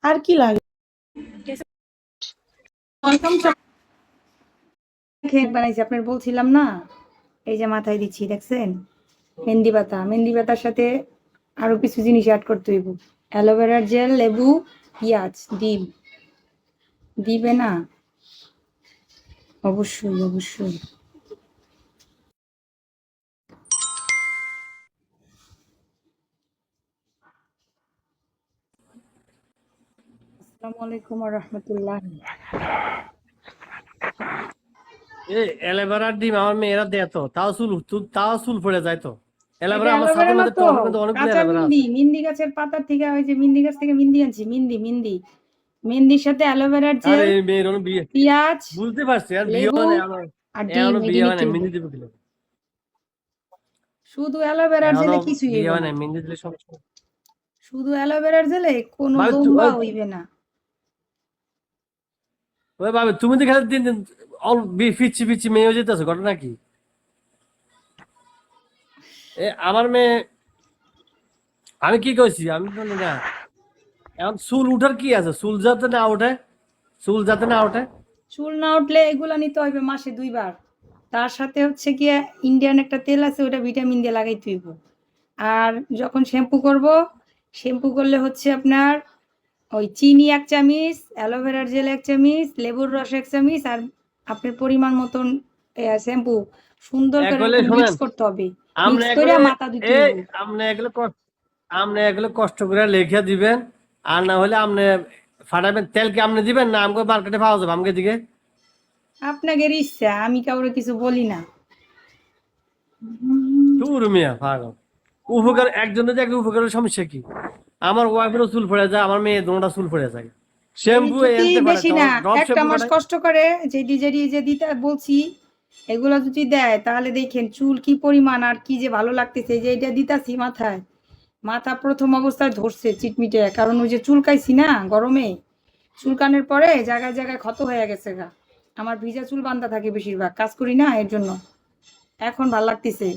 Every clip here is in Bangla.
আর কি লাগে বানাইছি আপনার বলছিলাম না, এই যে মাথায় দিচ্ছি দেখছেন, মেহেন্দি পাতা। মেহেন্দি পাতার সাথে আরো কিছু জিনিস অ্যাড করতে হইব। অ্যালোভেরার জেল, লেবু, পেঁয়াজ, ডিম দিবে না? অবশ্যই অবশ্যই। আসসালামু আলাইকুম ওয়া রাহমাতুল্লাহ। অ্যালোভেরার ডিম আমার মেয়েরা দেয় তো, তাও চুল পড়ে যায় তো। এটা অ্যালোভেরা আমার অ্যালোভেরা ছাদের না মধ্যে তো, টবের মধ্যে অনেকগুলো কাঁচা অ্যালোভেরা মিন্দি। আছে। মিন্দি গাছের পাতার থেকে, ওই যে মিন্দি গাছ থেকে মিন্দি আনছি। মিন্দি মিন্দি মেহেন্দির সাথে অ্যালোভেরার আর জেল, এই মেয়ের অনেক বিয়ে পেঁয়াজ, বুঝতে পারছি, আর বিয়ে লেবু হয় না আর ডিম, এখনো এটি বিয়ে হয় নিতে না, হইব। মেহেন্দি দেবে কিলো। শুধু অ্যালোভেরার এখনো জেলে কিছুই বিয়ে হইব হয় না। না, মেহেন্দি দিলে সমস্যা। শুধু অ্যালোভেরার জেলে কোনো ভাবি লম্বা হইবে না। ওই ভাবি তুমি তো খালি দিন দিন ফিচ্ছি ফিচ্ছি মেয়ে হয়ে যেতেছো, ঘটনা কি? আমার মেয়ে, আমি কি কইছি আমি বলি না। এখন চুল উঠার কি আছে? চুল যাতে না ওঠে, চুল যাতে না ওঠে। চুল না উঠলে এগুলা নিতে হইবে মাসে 2 বার। তার সাথে হচ্ছে গিয়ে ইন্ডিয়ান একটা তেল আছে, ওটা ভিটামিন দিয়ে লাগাইতে হইব। আর যখন শ্যাম্পু করব, শ্যাম্পু করলে হচ্ছে আপনার ওই চিনি 1 চামচ, অ্যালোভেরার জেল 1 চামচ, লেবুর রস 1 চামচ, আর আপনার পরিমাণ মতন শ্যাম্পু সুন্দর করে একলে এরকম মিক্স শোনেন, করতে হবে। আমরা মিক্স করে এগুলো মাথা ধুতে এই হইব। আপনি এগুলো কষ্ট করে লিখে দিবেন। আর না হলে আপনি ফাটাবেন। তেল কি আপনি দিবেন না আমাকে মার্কেটে পাওয়া যাবে আমাকে দিকে? আপনাদের ইচ্ছা, আমি কাউরে কিছু বলি না। টুর মিয়া পাগল। উপকার একজনের যে একটা উপকারের সমস্যা কি? আমার ওয়াইফেরও চুল পড়ে যায়, আমার মেয়ে দুটা চুল পড়ে যায়। এই শ্যাম্পু যদি এনতে বেশি পাঠায়, না, ড্রপ 1 শ্যাম্পু মাস পাঠায়। কষ্ট করে যে ডিজারি যে দিতে বলছি, এগুলো যদি দেয় তাহলে দেখেন চুল কি পরিমাণ আর কি যে ভালো লাগতেছে। যে এটা দিতাছি মাথায়, মাথা প্রথম অবস্থায় ধরছে চিটমিটে, কারণ ওই যে চুলকাইছি না গরমে, চুলকানোর পরে জায়গায় জায়গায় ক্ষত হয়ে গেছে গা। আমার ভিজা চুল বান্ধা থাকে, বেশিরভাগ কাজ করি না এর জন্য। এখন ভাল লাগতেছে।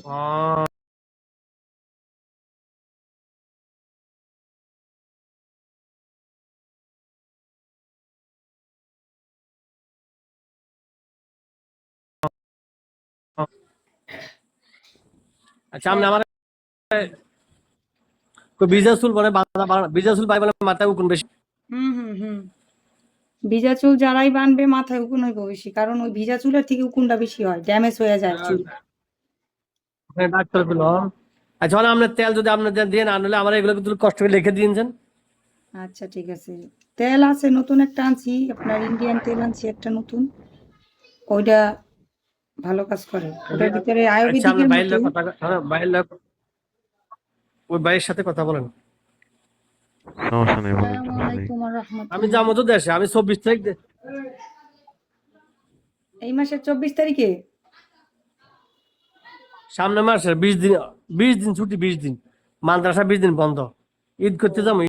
আচ্ছা, আপনি আমার ভিজা চুল পরে ভিজা চুল পাই বলে মাথায় উকুন বেশি। হুম হুম হুম। ভিজা চুল যারাই বানবে মাথায় উকুন হইব বেশি, কারণ ওই ভিজা চুলের থেকে উকুনটা বেশি হয়, ড্যামেজ হয়ে যায় চুল। ডাক্তার গুলো। আচ্ছা, মানে আপনার তেল যদি আপনি দিয়ে না আনলে আমার এগুলো কিন্তু কষ্ট করে লিখে দিয়েছেন। আচ্ছা ঠিক আছে। তেল আছে নতুন একটা আনছি, আপনার ইন্ডিয়ান তেল আনছি একটা নতুন। ওইটা ভালো কাজ করে, ওটার ভিতরে আচ্ছা, আয়ুর্বেদিকের আপনার বাইরের মতো। লোক কথা, বাইরের লোক, ওই ভাইয়ের সাথে কথা বলেন। সমস্যা নেই, বলেন, আসসালামু সমস্যা নেই। আলাইকুম ওয়া আমি রাহমাতুল্লাহ। যাবো তো দেশে, আমি 24 তারিখ এই মাসের 24 তারিখে? সামনে মাসের 20 দিন, 20 দিন ছুটি, 20 দিন মাদ্রাসা, 20 দিন বন্ধ। ঈদ করতে যাবো।